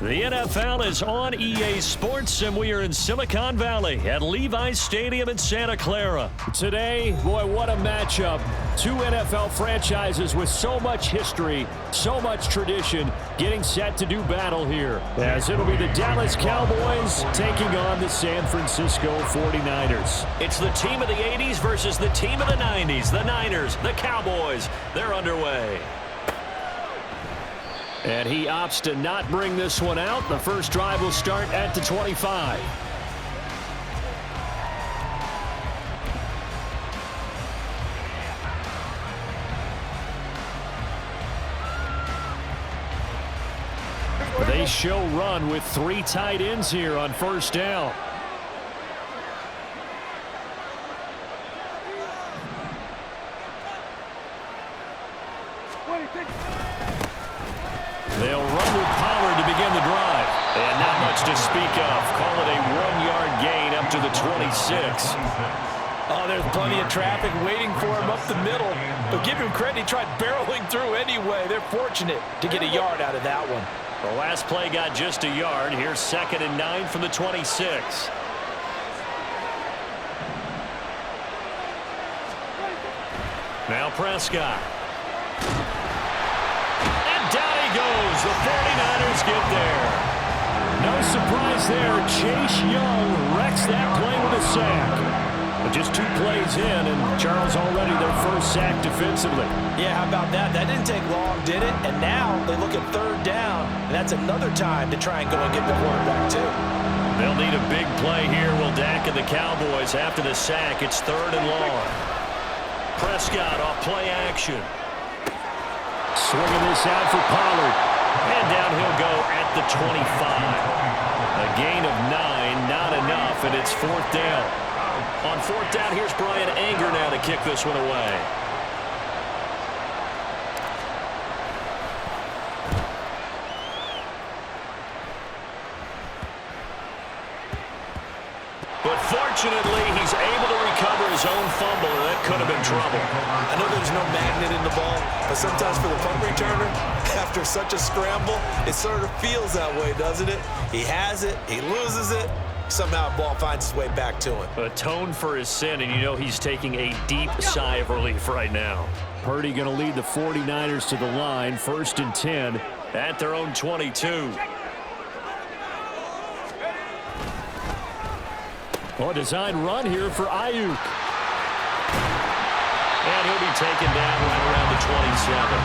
The NFL is on EA Sports, and we are in Silicon Valley at Levi's Stadium in Santa Clara. Today, boy, what a matchup. Two NFL franchises with so much history, so much tradition, getting set to do battle here. As it'll be the Dallas Cowboys taking on the San Francisco 49ers. It's the team of the 80s versus the team of the 90s. The Niners, the Cowboys, they're underway. And he opts to not bring this one out. The first drive will start at the 25. They show run with three tight ends here on first down. They'll run with Pollard to begin the drive. And not much to speak of. Call it a 1-yard gain up to the 26. Oh, there's plenty of traffic waiting for him up the middle. But give him credit, he tried barreling through anyway. They're fortunate to get a yard out of that one. The last play got just a yard. Here's 2nd and 9 from the 26. Now Prescott. Goes. The 49ers get there. No surprise there. Chase Young wrecks that play with a sack. But just 2 plays in, and Charles already their first sack defensively. Yeah, how about that? That didn't take long, did it? And now they look at 3rd down, and that's another time to try and go and get the quarterback too. They'll need a big play here. Will Dak and the Cowboys after the sack. It's 3rd and long. Prescott off play action. Swinging this out for Pollard. And down he'll go at the 25. A gain of 9, not enough, and it's 4th down. On 4th down, here's Brian Anger now to kick this one away. But fortunately, he's able to recover his own fumble, and that could have been trouble. I know there's no magnet in the ball, but sometimes for the punt returner, after such a scramble, it sort of feels that way, doesn't it? He has it, he loses it, somehow the ball finds its way back to him. Atone for his sin, and you know he's taking a deep sigh of relief right now. Purdy going to lead the 49ers to the line, 1st and 10. At their own 22. A design run here for Ayuk. And he'll be taken down right around the 27.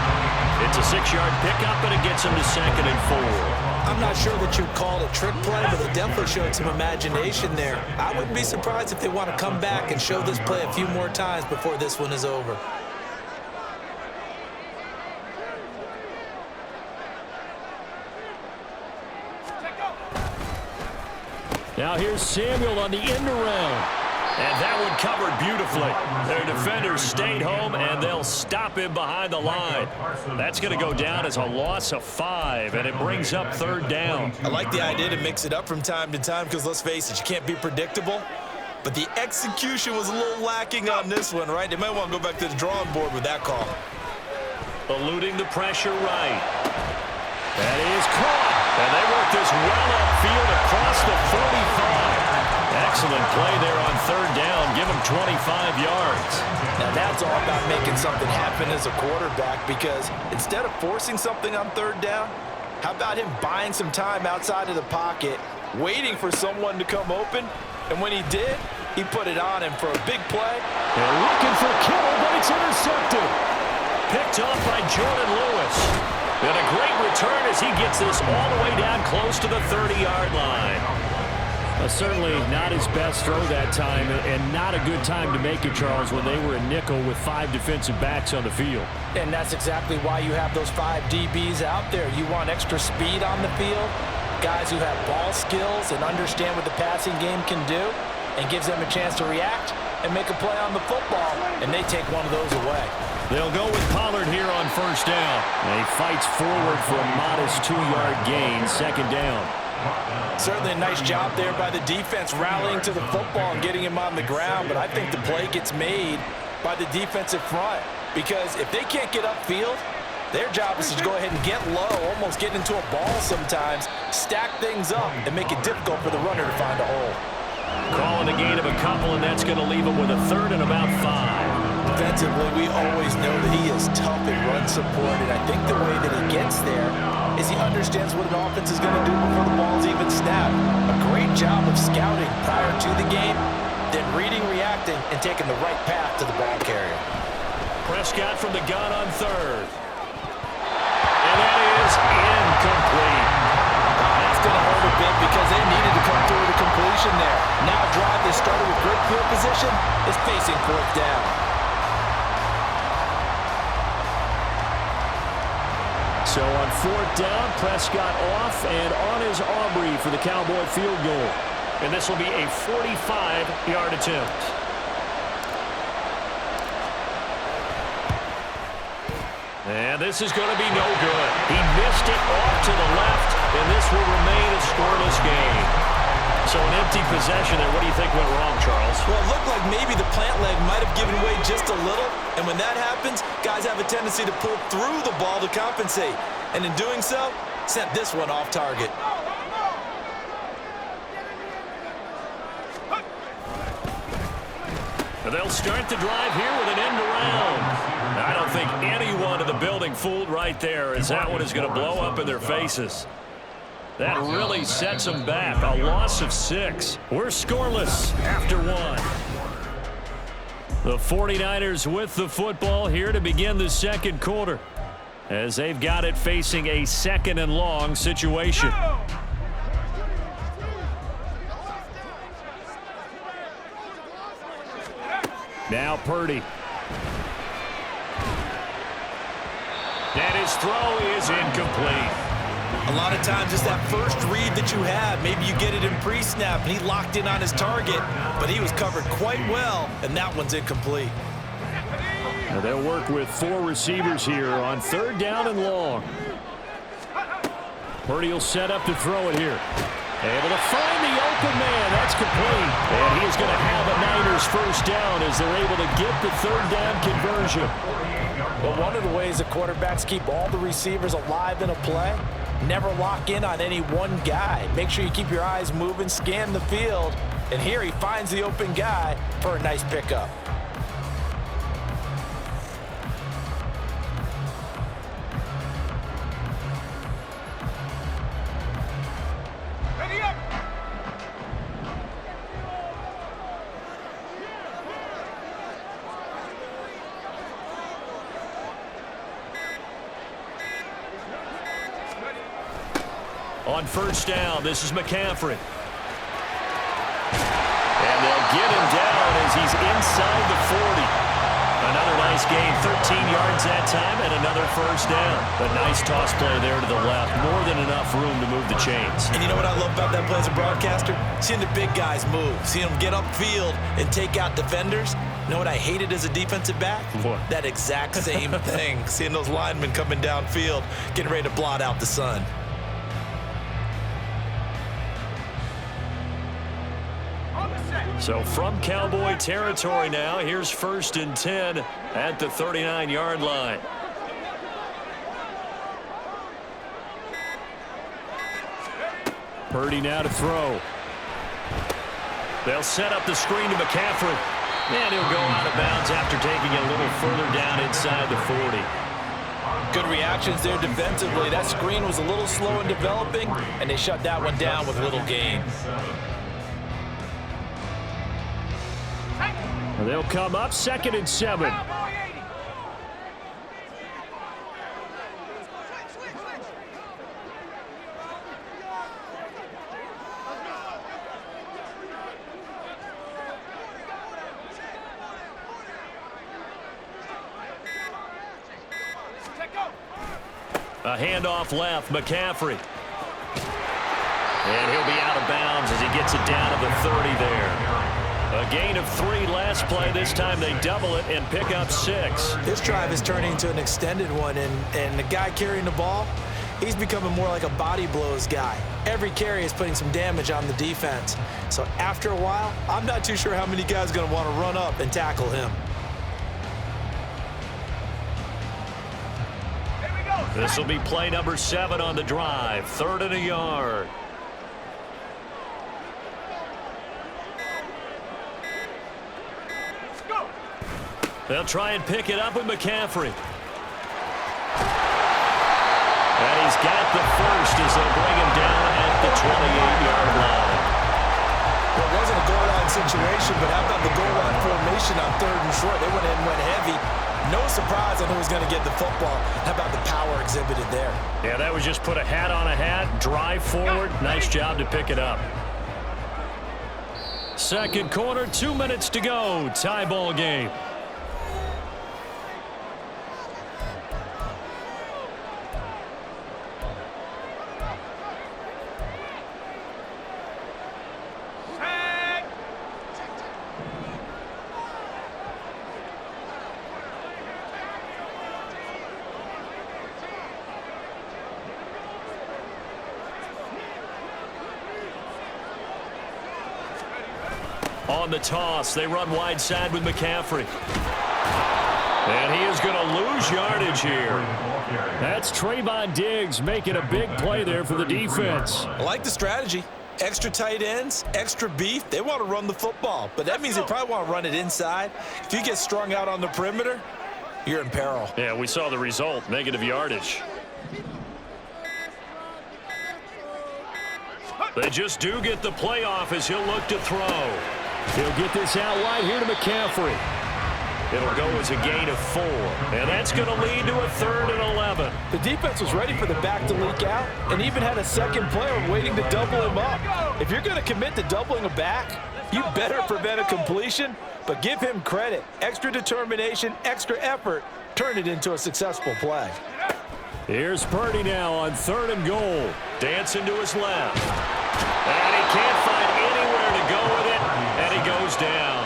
It's a 6-yard pickup, and it gets him to 2nd and 4. I'm not sure that you'd call it a trick play, but it definitely showed some imagination there. I wouldn't be surprised if they want to come back and show this play a few more times before this one is over. Now here's Samuel on the end around. And that one covered beautifully. Their defenders stayed home, and they'll stop him behind the line. That's going to go down as a loss of 5, and it brings up 3rd down. I like the idea to mix it up from time to time because, let's face it, you can't be predictable. But the execution was a little lacking on this one, right? They might want to go back to the drawing board with that call. Eluding the pressure right. That is caught. And they work this well upfield across the 45. Excellent play there on 3rd down. Give him 25 yards. Now that's all about making something happen as a quarterback, because instead of forcing something on 3rd down, how about him buying some time outside of the pocket, waiting for someone to come open, and when he did, he put it on him for a big play. They're looking for Kittle, but it's intercepted. Picked off by Jordan Lewis. And a great return as he gets this all the way down close to the 30-yard line. Certainly not his best throw that time, and not a good time to make it, Charles, when they were a nickel with 5 defensive backs on the field. And that's exactly why you have those 5 DBs out there. You want extra speed on the field, guys who have ball skills and understand what the passing game can do, and gives them a chance to react and make a play on the football, and they take one of those away. They'll go with Pollard here on 1st down. And he fights forward for a modest 2-yard gain, 2nd down. Certainly a nice job there by the defense rallying to the football and getting him on the ground, but I think the play gets made by the defensive front, because if they can't get upfield, Their job is to go ahead and get low, almost get into a ball sometimes, stack things up, and make it difficult for the runner to find a hole. Calling a gain of a couple, and that's going to leave him with a third and about 5. Defensively, we always know that he is tough in run support, and I think the way that he gets there is he understands what an offense is going to do before the ball's even snapped. A great job of scouting prior to the game, then reading, reacting, and taking the right path to the ball carrier. Prescott from the gun on third. And that is incomplete. That's going to hurt a bit because they needed to come through with a completion there. Now a drive they started with great field position is facing fourth down. So on fourth down, Prescott off and on is Aubrey for the Cowboy field goal. And this will be a 45-yard attempt. And this is going to be no good. He missed it off to the left, and this will remain a scoreless game. So an empty possession there. What do you think went wrong, Charles? Well, it looked like maybe the plant leg might have given way just a little, and when that happens, guys have a tendency to pull through the ball to compensate, and in doing so, sent this one off target. And they'll start the drive here with an end around. I don't think anyone in the building fooled right there, as that one is going to blow up in their faces. That really sets them back. A loss of 6. We're scoreless after 1. The 49ers with the football here to begin the second quarter, as they've got it facing a second and long situation. Now Purdy. And his throw is incomplete. A lot of times it's that first read that you have. Maybe you get it in pre-snap, and he locked in on his target, but he was covered quite well, and that one's incomplete. Now they'll work with 4 receivers here on third down and long. Purdy will set up to throw it here. Able to find the open man. That's complete. And he is going to have a Niners first down as they're able to get the third down conversion. Well, one of the ways the quarterbacks keep all the receivers alive in a play, never lock in on any one guy. Make sure you keep your eyes moving, scan the field, and here he finds the open guy for a nice pickup. On first down, this is McCaffrey. And they'll get him down as he's inside the 40. Another nice gain, 13 yards that time, and another first down. A nice toss play there to the left. More than enough room to move the chains. And you know what I love about that play as a broadcaster? Seeing the big guys move. Seeing them get upfield and take out defenders. You know what I hated as a defensive back? What? That exact same thing. Seeing those linemen coming downfield, getting ready to blot out the sun. So from Cowboy territory now, here's 1st and 10 at the 39-yard line. Purdy now to throw. They'll set up the screen to McCaffrey. And he'll go out of bounds after taking it a little further down inside the 40. Good reactions there defensively. That screen was a little slow in developing, and they shut that one down with little gain. They'll come up 2nd and 7. A handoff left, McCaffrey. And he'll be out of bounds as he gets it down to the 30 there. A gain of 3 last play. This time they double it and pick up 6. This drive is turning into an extended one, and the guy carrying the ball, he's becoming more like a body blows guy. Every carry is putting some damage on the defense. So after a while, I'm not too sure how many guys are going to want to run up and tackle him. This will be play number 7 on the drive. 3rd and a yard. They'll try and pick it up with McCaffrey. And he's got the first as they'll bring him down at the 28-yard line. Well, it wasn't a goal line situation, but how about the goal line formation on 3rd and short? They went in and went heavy. No surprise on who was going to get the football. How about the power exhibited there? Yeah, that was just put a hat on a hat, drive forward. Nice job to pick it up. Second quarter, 2 minutes to go. Tie ball game. On the toss, they run wide side with McCaffrey. And he is going to lose yardage here. That's Trayvon Diggs making a big play there for the defense. I like the strategy. Extra tight ends, extra beef. They want to run the football, but that means they probably want to run it inside. If you get strung out on the perimeter, you're in peril. Yeah, we saw the result, negative yardage. They just do get the playoff as he'll look to throw. He'll get this out wide here to McCaffrey. It'll go as a gain of 4. And that's going to lead to a 3rd and 11. The defense was ready for the back to leak out and even had a second player waiting to double him up. If you're going to commit to doubling a back, you better prevent a completion, but give him credit. Extra determination, extra effort, turn it into a successful play. Here's Purdy now on 3rd and goal. Dancing to his left. And he can't find anywhere to go with it, and he goes down.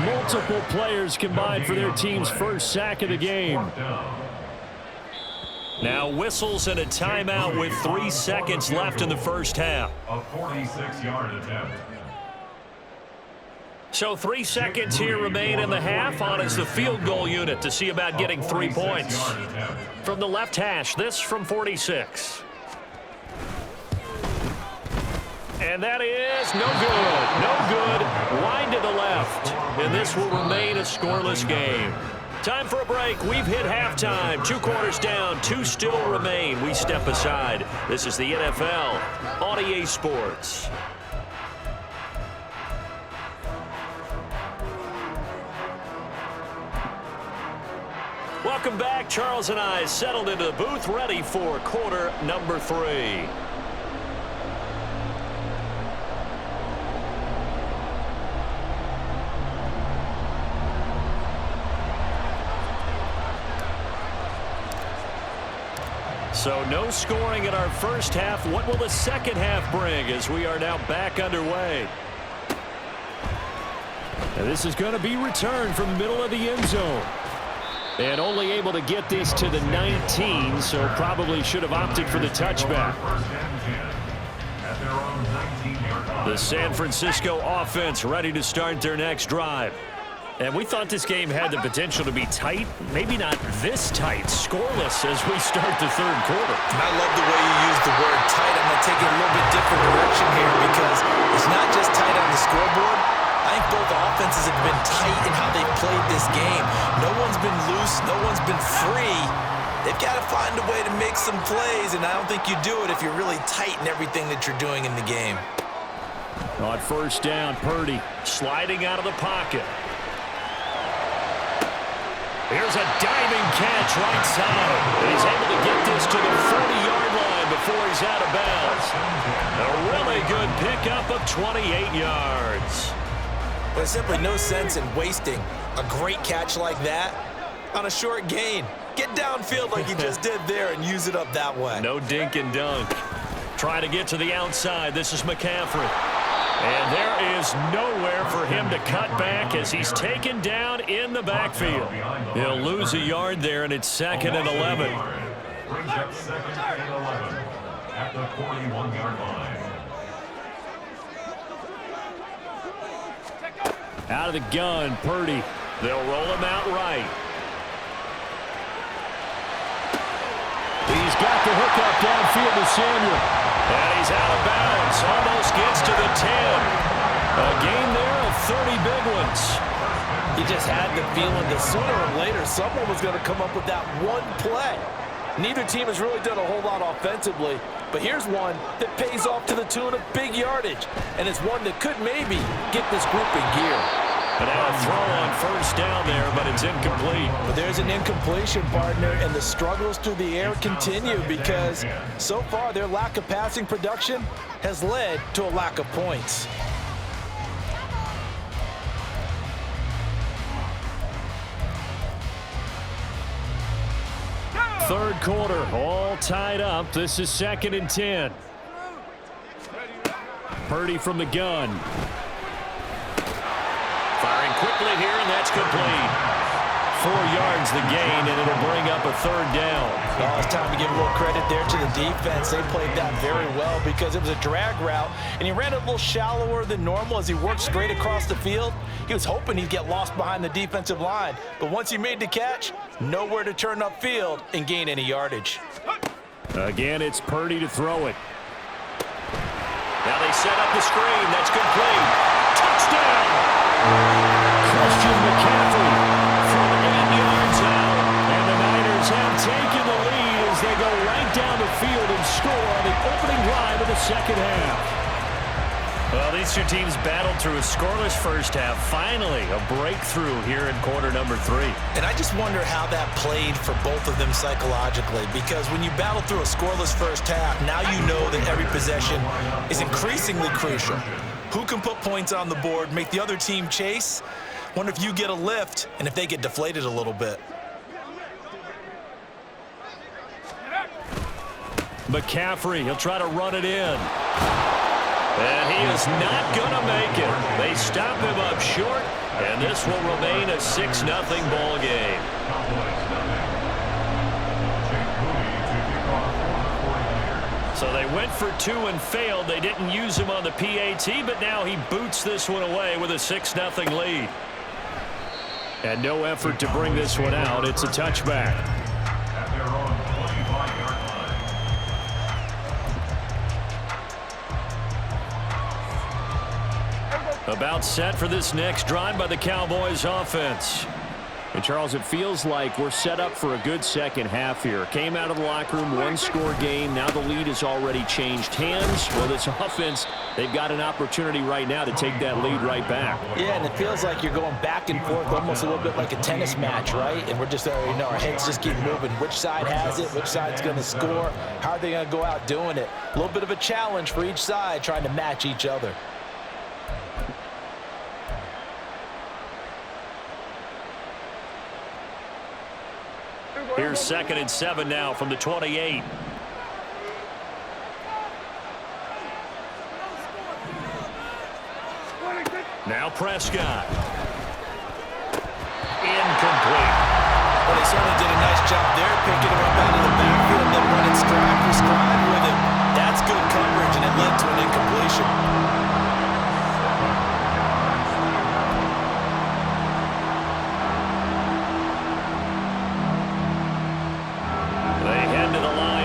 Multiple players combined for their team's first sack of the game. Now whistles and a timeout with 3 seconds left in the first half. A 46-yard attempt. So 3 seconds here remain in the half. On is the field goal unit to see about getting 3 points. From the left hash, this from 46. And that is no good. No good. Wide to the left. And this will remain a scoreless game. Time for a break. We've hit halftime. 2 quarters down. 2 still remain. We step aside. This is the NFL on EA Sports. Welcome back. Charles and I settled into the booth, ready for quarter number 3. So no scoring in our first half. What will the second half bring as we are now back underway? And this is going to be returned from the middle of the end zone. And only able to get this to the 19, so probably should have opted for the touchback. The San Francisco offense ready to start their next drive. And we thought this game had the potential to be tight, maybe not this tight, scoreless as we start the third quarter. I love the way you use the word tight. I'm going to take it a little bit different direction here because it's not just tight on the scoreboard. I think both offenses have been tight in how they've played this game. No one's been loose. No one's been free. They've got to find a way to make some plays, and I don't think you do it if you're really tight in everything that you're doing in the game. On first down, Purdy sliding out of the pocket. Here's a diving catch right side. And he's able to get this to the 40-yard line before he's out of bounds. A really good pickup of 28 yards. There's simply no sense in wasting a great catch like that on a short gain. Get downfield like you just did there and use it up that way. No dink and dunk. Trying to get to the outside. This is McCaffrey. And there is nowhere for him to cut back as he's taken down in the backfield. He'll lose a yard there, and it's 2nd and 11. Brings up 2nd and 11 at the 41-yard line. out of the gun, Purdy. They'll roll him out right. the hookup downfield to Samuel. And he's out of bounds. Almost gets to the 10. A gain there of 30 big ones. You just had the feeling that sooner or later someone was going to come up with that one play. Neither team has really done a whole lot offensively, but here's one that pays off to the tune of big yardage, and it's one that could maybe get this group in gear. And now a throw on first down there, but it's incomplete. But there's an incompletion, partner, and the struggles through the air continue because so far their lack of passing production has led to a lack of points. Third quarter, all tied up. This is 2nd and 10. Purdy from the gun. Firing quickly here, and that's complete. 4 yards the gain, and it'll bring up a third down. Well, it's time to give a little credit there to the defense. They played that very well because it was a drag route, and he ran it a little shallower than normal as he worked straight across the field. He was hoping he'd get lost behind the defensive line, but once he made the catch, nowhere to turn upfield and gain any yardage. Again, it's Purdy to throw it. Now they set up the screen. That's complete. Touchdown! Christian McCaffrey From 8 yards out. and the Niners have taken the lead as they go right down the field and score on the opening drive of the second half. Well, these two teams battled through a scoreless first half. Finally, a breakthrough here in quarter number 3. And I just wonder how that played for both of them psychologically, because when you battle through a scoreless first half, now you know that every possession is increasingly crucial. Who can put points on the board, make the other team chase? Wonder if you get a lift and if they get deflated a little bit. McCaffrey, he'll try to run it in. And he is not going to make it. They stop him up short, and this will remain a 6-0 ball game. So they went for 2 and failed. They didn't use him on the PAT, but now he boots this one away with a 6-0 lead. And no effort to bring this one out. It's a touchback. At their own 25-yard line. About set for this next drive by the Cowboys offense. And Charles, it feels like we're set up for a good second half here. Came out of the locker room, 1-score game. Now the lead has already changed hands. Well, this offense, they've got an opportunity right now to take that lead right back. Yeah, and it feels like you're going back and forth almost a little bit like a tennis match, right? And we're just, our heads just keep moving. Which side has it? Which side's going to score? How are they going to go out doing it? A little bit of a challenge for each side trying to match each other. Here's 2nd and 7 now from the 28. Now Prescott. Incomplete. Well, they certainly did a nice job there, picking him up out of the backfield and then running stride for stride with him. That's good coverage, and it led to an incompletion.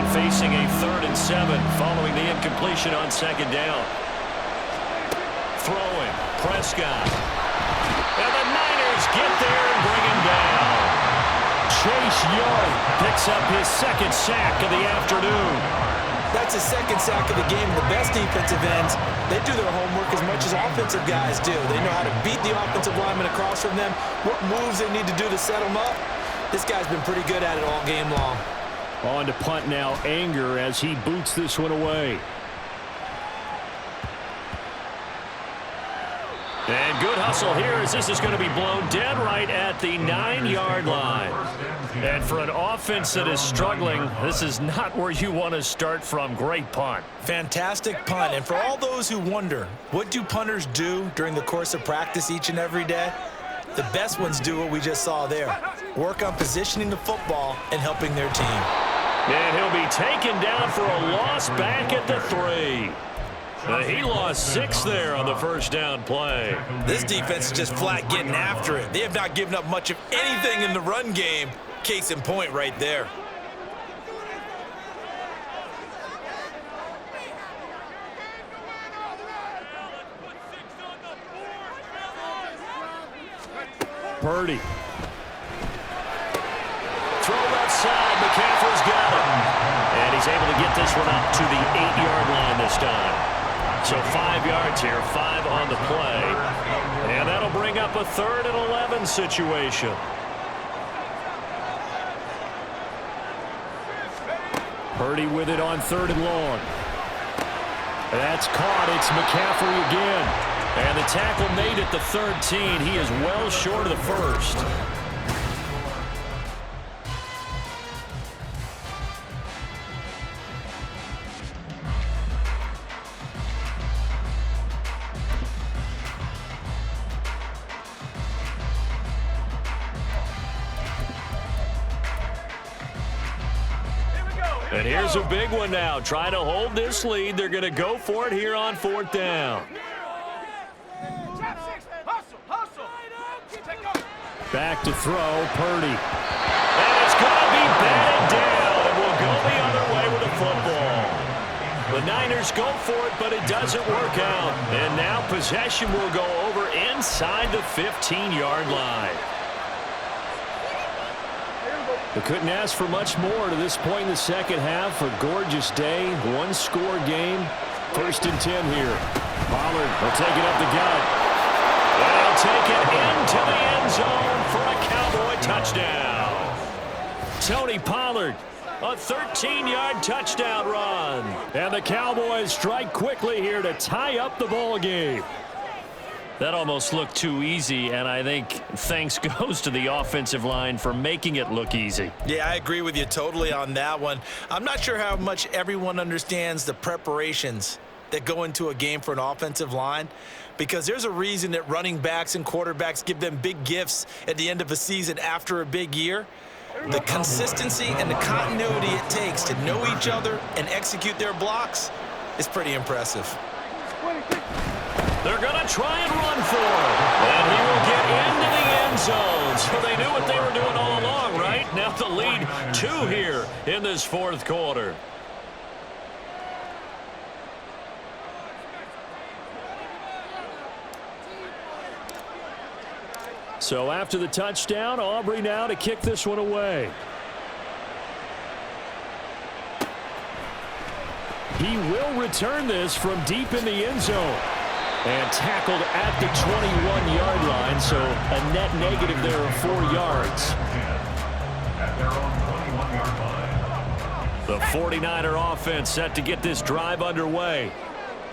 Facing a 3rd and 7 following the incompletion on 2nd down. Throwing, Prescott. And the Niners get there and bring him down. Chase Young picks up his 2nd sack of the afternoon. That's his 2nd sack of the game. The best defensive ends, they do their homework as much as offensive guys do. They know how to beat the offensive lineman across from them, what moves they need to do to set them up. This guy's been pretty good at it all game long. On to punt now, Anger, as he boots this one away. And good hustle here as this is going to be blown dead right at the 9-yard line. And for an offense that is struggling, this is not where you want to start from. Great punt. Fantastic punt. And for all those who wonder, what do punters do during the course of practice each and every day? The best ones do what we just saw there. Work on positioning the football and helping their team. And he'll be taken down for a loss back at the 3. He lost 6 there on the first down play. This defense is just flat getting after it. They have not given up much of anything in the run game. Case in point right there. Purdy. Throw left side. McCaffrey's got it. And he's able to get this one up to the 8-yard line this time. So 5 yards here, 5 on the play. And that'll bring up a 3rd and 11 situation. Purdy with it on 3rd and long. That's caught. It's McCaffrey again. And the tackle made at the 13. He is well short of the first. And here's a big one now. Trying to hold this lead. They're going to go for it here on 4th down. Back to throw, Purdy. And it's going to be batted down. And we'll go the other way with the football. The Niners go for it, but it doesn't work out. And now possession will go over inside the 15-yard line. They couldn't ask for much more to this point in the second half. A gorgeous day, one-score game. 1st and 10 here. Pollard will take it up the gut. They'll take it into the end zone for a Cowboy touchdown. Tony Pollard, a 13-yard touchdown run. And the Cowboys strike quickly here to tie up the ball game. That almost looked too easy, and I think thanks goes to the offensive line for making it look easy. Yeah, I agree with you totally on that one. I'm not sure how much everyone understands the preparations that go into a game for an offensive line, because there's a reason that running backs and quarterbacks give them big gifts at the end of a season after a big year. The consistency and the continuity it takes to know each other and execute their blocks is pretty impressive. They're going to try and run for it. And he will get into the end zone. So they knew what they were doing all along, right? Now the lead 2 here in this 4th quarter. So after the touchdown, Aubrey now to kick this one away. He will return this from deep in the end zone. And tackled at the 21-yard line, so a net negative there of 4 yards. At their own 21-yard line. The 49er offense set to get this drive underway.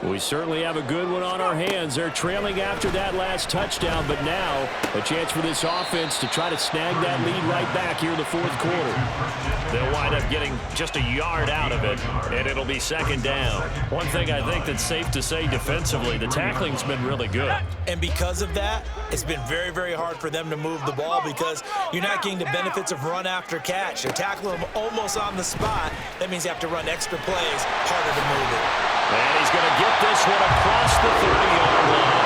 We certainly have a good one on our hands. They're trailing after that last touchdown, but now a chance for this offense to try to snag that lead right back here in the 4th quarter. They'll wind up getting just a yard out of it, and it'll be 2nd down. One thing I think that's safe to say defensively, the tackling's been really good. And because of that, it's been very, very hard for them to move the ball because you're not getting the benefits of run after catch. They're tackling them almost on the spot. That means you have to run extra plays, harder to move it. And he's going to get this one across the 30-yard line.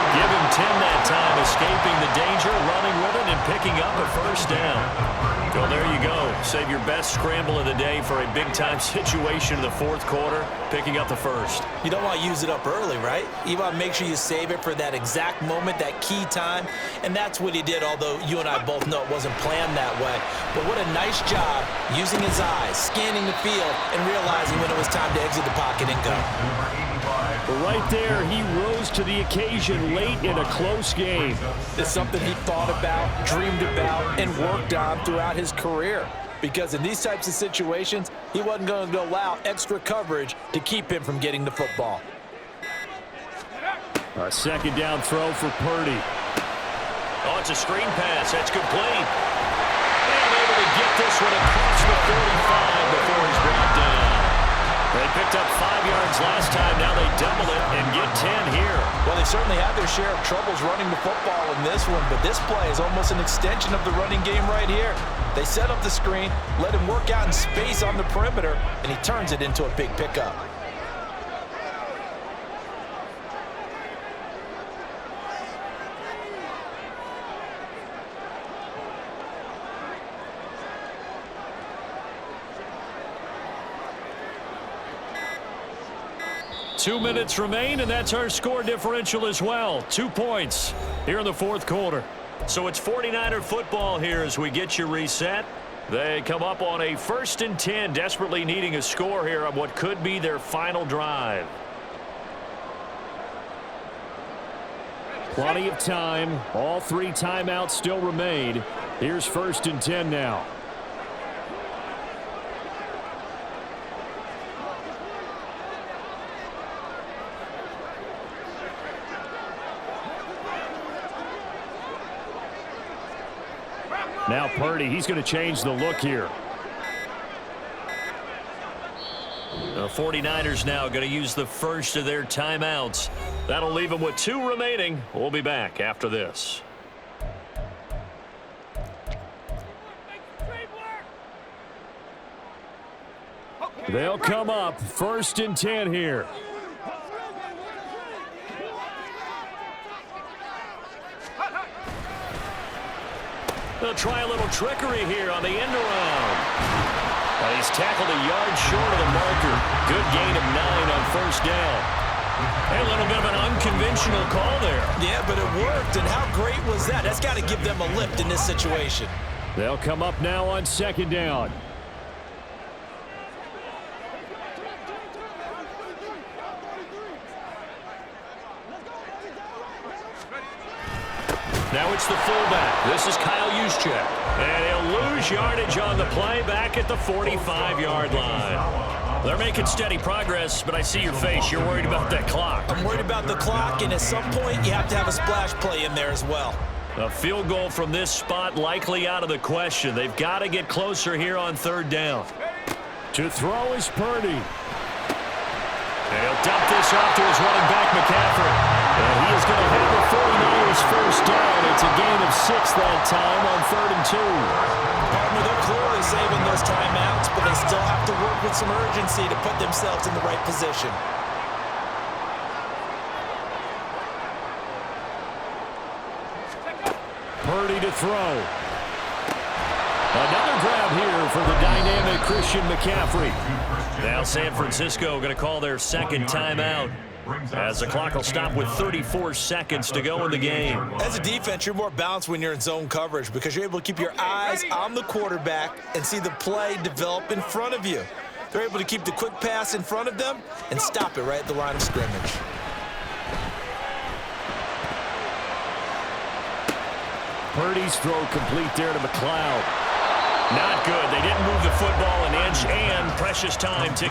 Give him 10 that time, escaping the danger, running with it, and picking up a 1st down. Well, there you go. Save your best scramble of the day for a big-time situation in the 4th quarter, picking up the 1st. You don't want to use it up early, right? You want to make sure you save it for that exact moment, that key time, and that's what he did, although you and I both know it wasn't planned that way. But what a nice job using his eyes, scanning the field, and realizing when it was time to exit the pocket and go. Right there, he rose to the occasion late in a close game. It's something he thought about, dreamed about, and worked on throughout his career. Because in these types of situations, he wasn't going to allow extra coverage to keep him from getting the football. A 2nd down throw for Purdy. Oh, it's a screen pass. That's complete. And able to get this one across the 45 before he's brought down. They picked up 5 yards last time. Now they double it and get 10 here. Well, they certainly had their share of troubles running the football in this one, but this play is almost an extension of the running game right here. They set up the screen, let him work out in space on the perimeter, and he turns it into a big pickup. Two minutes remain, and that's our score differential as well. 2 points here in the 4th quarter. So it's 49er football here as we get you reset. They come up on a 1st and 10, desperately needing a score here on what could be their final drive. Plenty of time. All 3 timeouts still remain. Here's 1st and 10 now. Now Purdy, he's going to change the look here. The 49ers now going to use the first of their timeouts. That'll leave them with 2 remaining. We'll be back after this. They'll come up 1st and 10 here. They'll try a little trickery here on the end around. Well, he's tackled a yard short of the marker. Good gain of 9 on 1st down. A little bit of an unconventional call there. Yeah, but it worked, and how great was that? That's got to give them a lift in this situation. They'll come up now on 2nd down. Now it's the fullback. This is Kyle Juszczyk. And he'll lose yardage on the play back at the 45-yard line. They're making steady progress, but I see your face. You're worried about that clock. I'm worried about the clock, and at some point you have to have a splash play in there as well. A field goal from this spot likely out of the question. They've got to get closer here on 3rd down. To throw is Purdy. And he'll dump this off to his running back, McCaffrey. And he is going to have the 49ers 1st down. It's a gain of 6 that time on 3rd and 2. Partner, they're clearly saving those timeouts, but they still have to work with some urgency to put themselves in the right position. Purdy to throw. Another grab here for the dynamic Christian McCaffrey. Now San Francisco going to call their 2nd timeout as the clock will stop with 34 seconds to go in the game. As a defense, you're more balanced when you're in zone coverage because you're able to keep your eyes on the quarterback and see the play develop in front of you. They're able to keep the quick pass in front of them and stop it right at the line of scrimmage. Purdy's throw complete there to McLeod. Not good. They didn't move the football an inch, and precious time ticking.